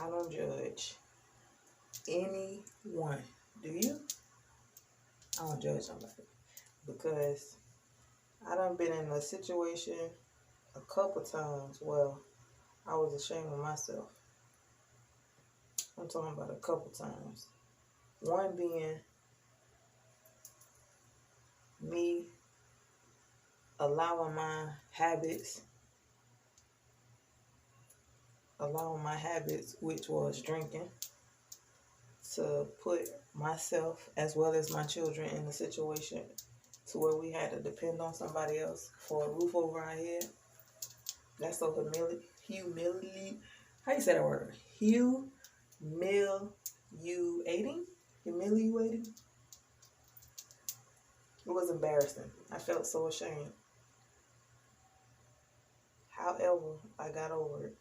I don't judge anyone. Do you? I don't judge somebody because I done been in a situation a couple times where I was ashamed of myself. I'm talking about a couple times. One being me allowing my habits, which was drinking, to put myself as well as my children in a situation to where we had to depend on somebody else for a roof over our head. That's so humiliating. How you say that word? Humiliating? Humiliating? It was embarrassing. I felt so ashamed. However, I got over it.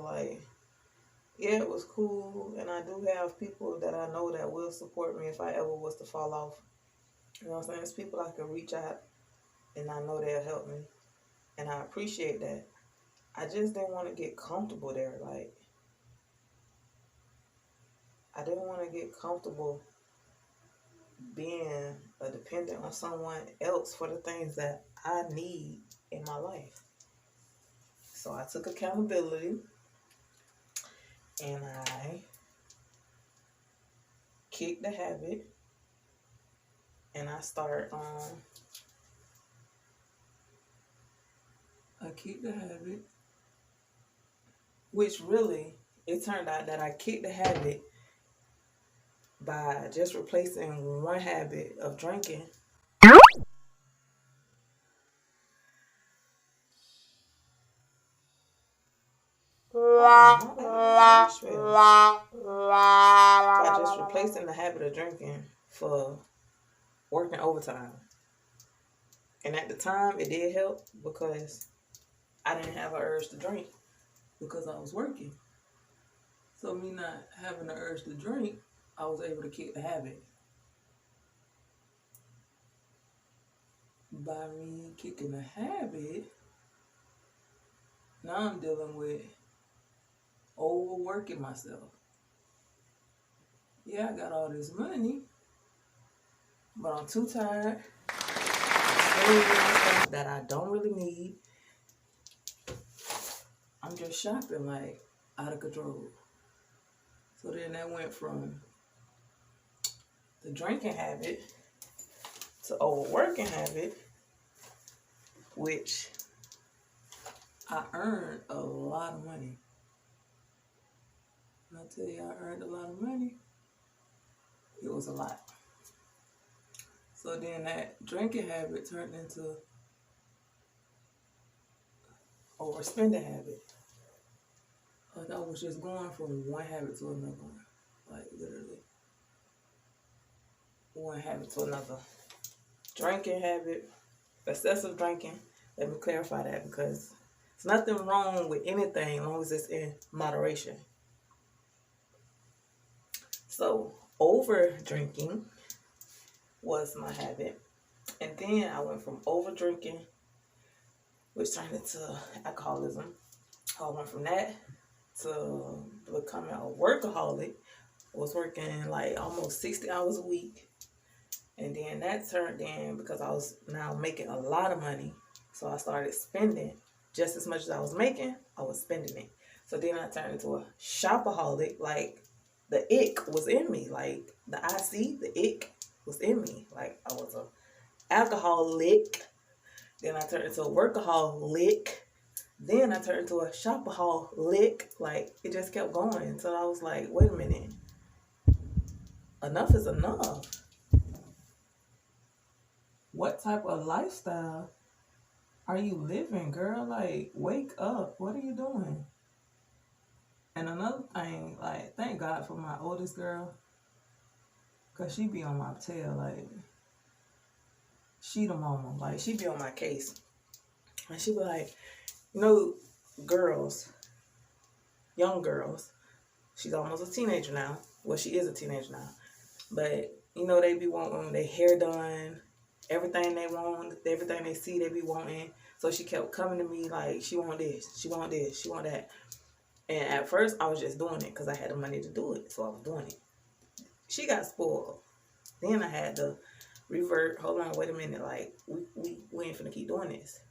Like, yeah, it was cool, and I do have people that I know that will support me if I ever was to fall off. You know what I'm saying? It's people I can reach out, and I know they'll help me, and I appreciate that. I just didn't want to get comfortable there. Like, I didn't want to get comfortable being a dependent on someone else for the things that I need in my life. So I took accountability, and I kicked the habit, and I kicked the habit, which really, it turned out that I kicked the habit by just replacing one habit of drinking. By just replacing the habit of drinking for working overtime. And at the time, it did help because I didn't have an urge to drink because I was working. So me not having the urge to drink, I was able to kick the habit. By me kicking the habit, now I'm dealing with overworking myself. Yeah, I got all this money, but I'm too tired. I'm stuff that I don't really need. I'm just shopping like out of control. So then that went from the drinking habit to overworking habit, which I earned a lot of money. When I tell you I earned a lot of money, it was a lot. So then that drinking habit turned into overspending habit. Like I was just going from one habit to another one. Like literally. One habit to another. Drinking habit, excessive drinking. Let me clarify that because there's nothing wrong with anything as long as it's in moderation. So over drinking was my habit. And then I went from over drinking, which turned into alcoholism. I went from that to becoming a workaholic. I was working like almost 60 hours a week. And then that turned in because I was now making a lot of money. So I started spending just as much as I was making, I was spending it. So then I turned into a shopaholic. Like the ick was in me. Like the IC, the ick was in me. Like I was a alcoholic. Then I turned into a workaholic. Then I turned into a shopaholic. Like it just kept going until I was like, wait a minute. Enough is enough. What type of lifestyle are you living, girl? Like, wake up. What are you doing? And another thing, like, thank God for my oldest girl. Because she be on my tail. Like, she the mama. Like, she be on my case. And she be like, girls, young girls. She's almost a teenager now. Well, she is a teenager now. But, they be wanting their hair done. Everything they want, everything they see, they be wanting. So she kept coming to me like, she want this, she want this, she want that. And at first, I was just doing it because I had the money to do it. So I was doing it. She got spoiled. Then I had to revert. Hold on, wait a minute. Like, we ain't finna keep doing this.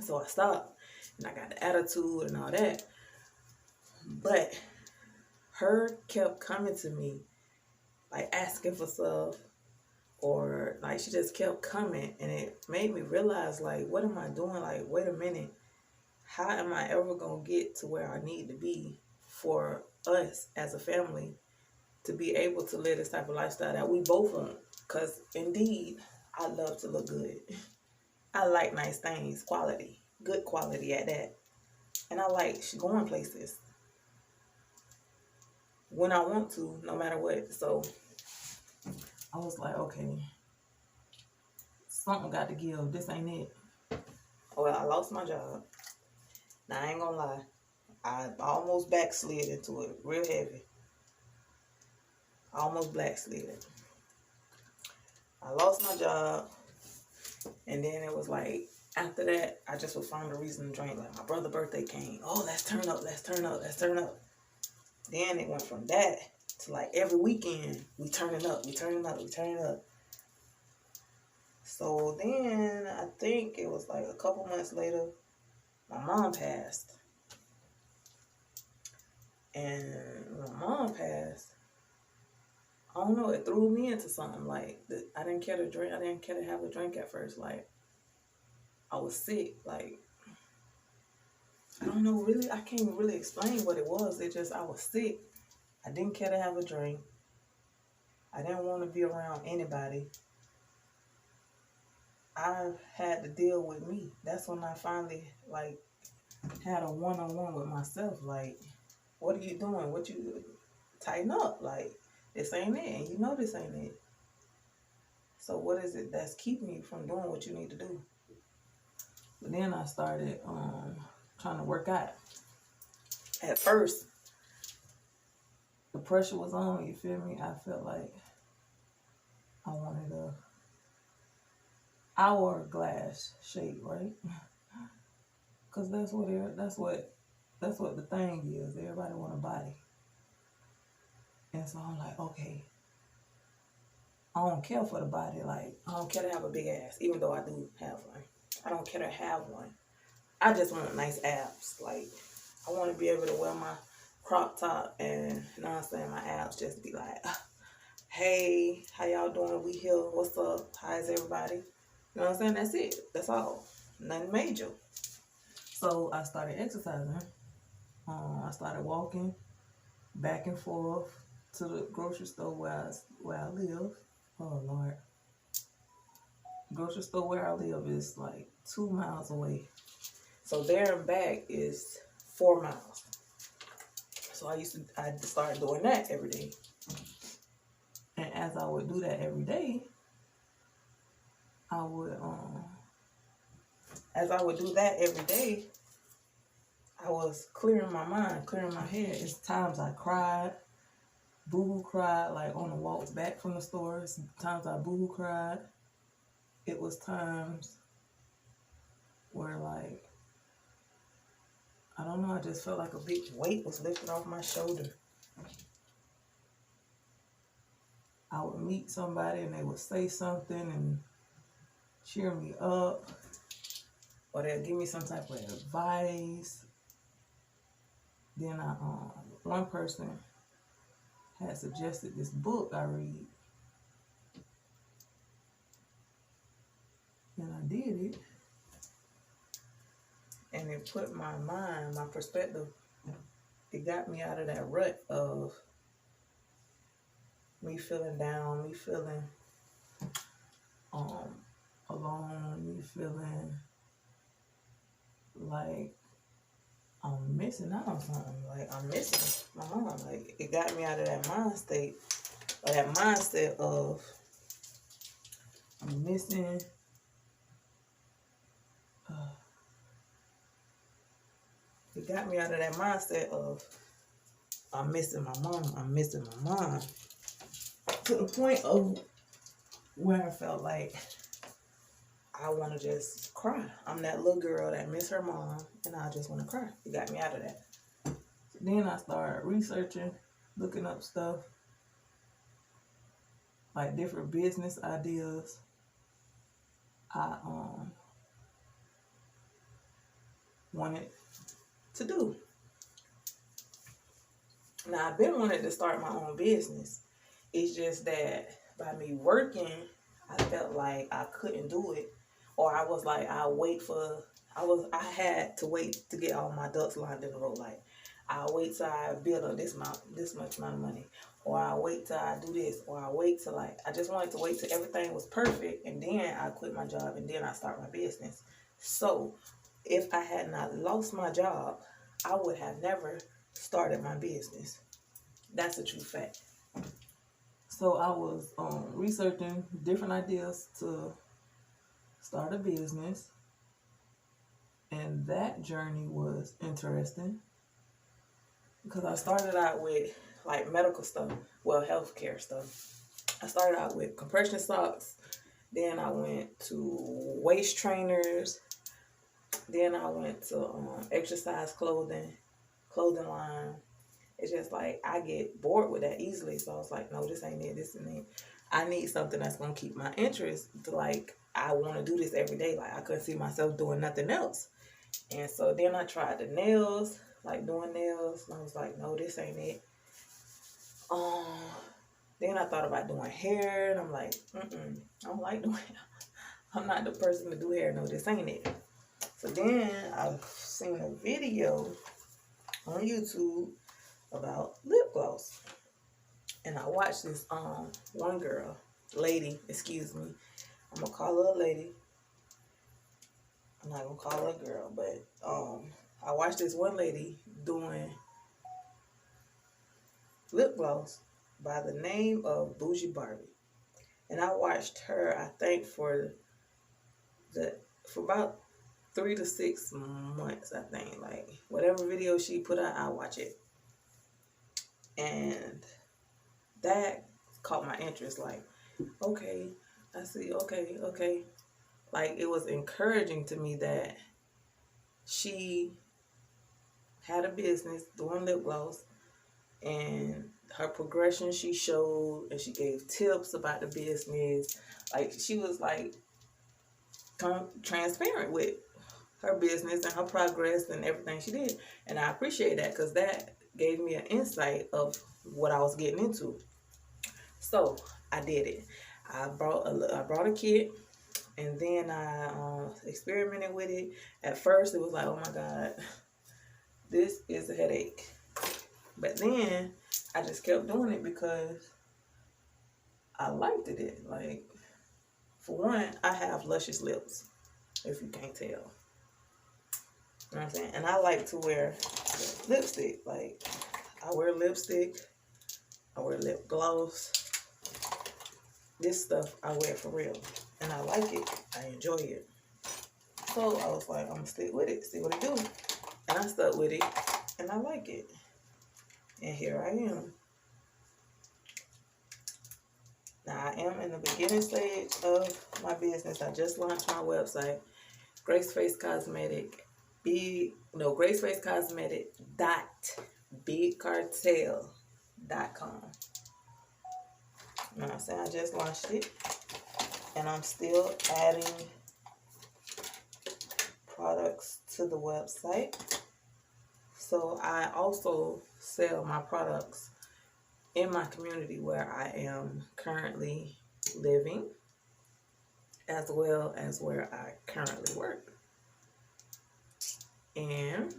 So I stopped. And I got the attitude and all that. But her kept coming to me, like asking for stuff. Or like she just kept coming. And it made me realize, like, what am I doing? Like, wait a minute. How am I ever going to get to where I need to be for us as a family to be able to live this type of lifestyle that we both want? Because indeed, I love to look good. I like nice things, quality, good quality at that. And I like going places when I want to, no matter what. So I was like, okay, something got to give. This ain't it. Well, I lost my job. Now, I ain't gonna lie. I almost backslid into it real heavy. I almost backslid. I lost my job. And then it was like, after that, I just would find a reason to drink. Like, my brother's birthday came. Oh, let's turn up, let's turn up, let's turn up. Then it went from that to like every weekend, we turning up, we turning up, we turning up. So then I think it was like a couple months later, my mom passed. And when my mom passed, I don't know, it threw me into something. Like, I didn't care to drink. I didn't care to have a drink at first. Like, I was sick. Like, I don't know, really. I can't even really explain what it was. It just, I was sick. I didn't care to have a drink. I didn't want to be around anybody. I had to deal with me. That's when I finally, like, had a one-on-one with myself. Like, what are you doing? What you, tighten up. Like, this ain't it. And you know this ain't it. So what is it that's keeping you from doing what you need to do? But then I started trying to work out. At first, the pressure was on, you feel me? I felt like I wanted a hourglass shape, right? Cause that's what the thing is. Everybody want a body. And so I'm like, okay, I don't care for the body. Like, I don't care to have a big ass, even though I do have one. I don't care to have one. I just want nice abs. Like, I want to be able to wear my crop top and, you know what I'm saying, my abs just be like, hey, how y'all doing? We here. What's up? How is everybody? You know what I'm saying? That's it. That's all. Nothing major. So I started exercising. I started walking back and forth to the grocery store where I live. Oh, Lord. The grocery store where I live is like 2 miles away. So there and back is 4 miles. So I started doing that every day. And as I would do that every day, I was clearing my mind, clearing my head. It's times I cried, boo-hoo cried, like on the walks back from the stores. Times I boo-hoo cried. It was times where, like, I don't know, I just felt like a big weight was lifted off my shoulder. I would meet somebody and they would say something and cheer me up, or they'll give me some type of advice. Then one person had suggested this book I read, and I did it, and it put my mind, my perspective, it got me out of that rut of me feeling down, me feeling alone, me feeling like I'm missing out on something. Like, I'm missing my mom. Like, it got me out of that mind state, or that mindset of I'm missing. It got me out of that mindset of I'm missing my mom. I'm missing my mom. To the point of where I felt like I want to just cry. I'm that little girl that miss her mom, and I just want to cry. It got me out of that. So then I started researching, looking up stuff, like different business ideas. I wanted to do. Now, I've been wanting to start my own business. It's just that by me working, I felt like I couldn't do it. Or I was like, I had to wait to get all my ducks lined in a row. Like, I'll wait till I build up this much amount of money. Or I'll wait till I do this. Or I'll wait till I just wanted to wait till everything was perfect. And then I quit my job and then I start my business. So, if I had not lost my job, I would have never started my business. That's a true fact. So I was researching different ideas to start a business, and that journey was interesting because I started out with like medical stuff, well, healthcare stuff. I started out with compression socks, then I went to waist trainers, then I went to exercise clothing line. It's just like I get bored with that easily. So I was like, no, this ain't it. This ain't it. I need something that's going to keep my interest. Like, I want to do this every day. Like, I couldn't see myself doing nothing else. And so then I tried the nails, like doing nails. And I was like, no, this ain't it. Then I thought about doing hair. And I'm like, I don't like doing hair. I'm not the person to do hair. No, this ain't it. So then I've seen a video on YouTube about lip gloss. And I watched this one girl, lady, excuse me. I'm gonna call her a lady. I'm not gonna call her a girl, but I watched this one lady doing lip gloss by the name of Bougie Barbie. And I watched her, I think, for about 3 to 6 months, I think. Like, whatever video she put out, I watch it. And that caught my interest. Like, okay, I see, okay. Like, it was encouraging to me that she had a business doing lip gloss, and her progression she showed, and she gave tips about the business. Like, she was like transparent with her business and her progress and everything she did. And I appreciate that because that gave me an insight of what I was getting into. So I did it. I brought a kit, and then I experimented with it. At first, it was like, oh my God, this is a headache. But then I just kept doing it because I liked it. Like, for one, I have luscious lips, if you can't tell. You know what I'm saying? And I like to wear lipstick. Like, I wear lipstick. I wear lip gloss. This stuff I wear for real. And I like it. I enjoy it. So I was like, I'm going to stick with it. See what it do. And I stuck with it. And I like it. And here I am. Now, I am in the beginning stage of my business. I just launched my website, Graceface Cosmetic. Graceface Cosmetic .bigcartel.com. You know what I'm saying? I just launched it. And I'm still adding products to the website. So I also sell my products in my community where I am currently living, as well as where I currently work. And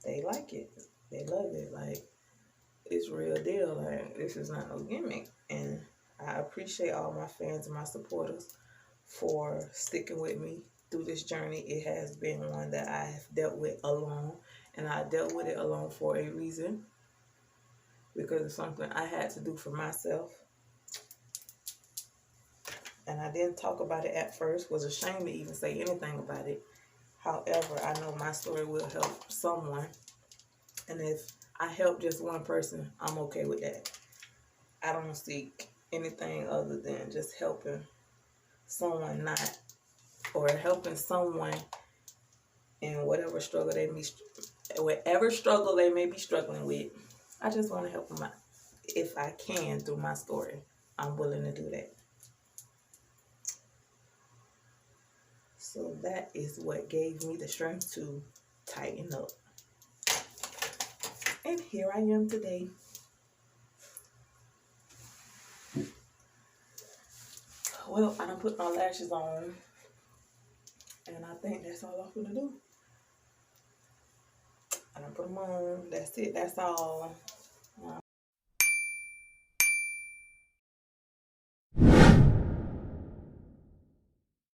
they like it. They love it. Like, it's real deal. Like, this is not no gimmick. And I appreciate all my fans and my supporters for sticking with me through this journey. It has been one that I have dealt with alone. And I dealt with it alone for a reason. Because it's something I had to do for myself. And I didn't talk about it at first. Was ashamed to even say anything about it. However, I know my story will help someone. And if I help just one person, I'm okay with that. I don't seek anything other than just helping someone not or helping someone in whatever struggle they may be struggling with. I just want to help them out. If I can through my story, I'm willing to do that. So that is what gave me the strength to tighten up. And here I am today. Well, I done put my lashes on. And I think that's all I'm gonna do. I done put them on. That's it. That's all.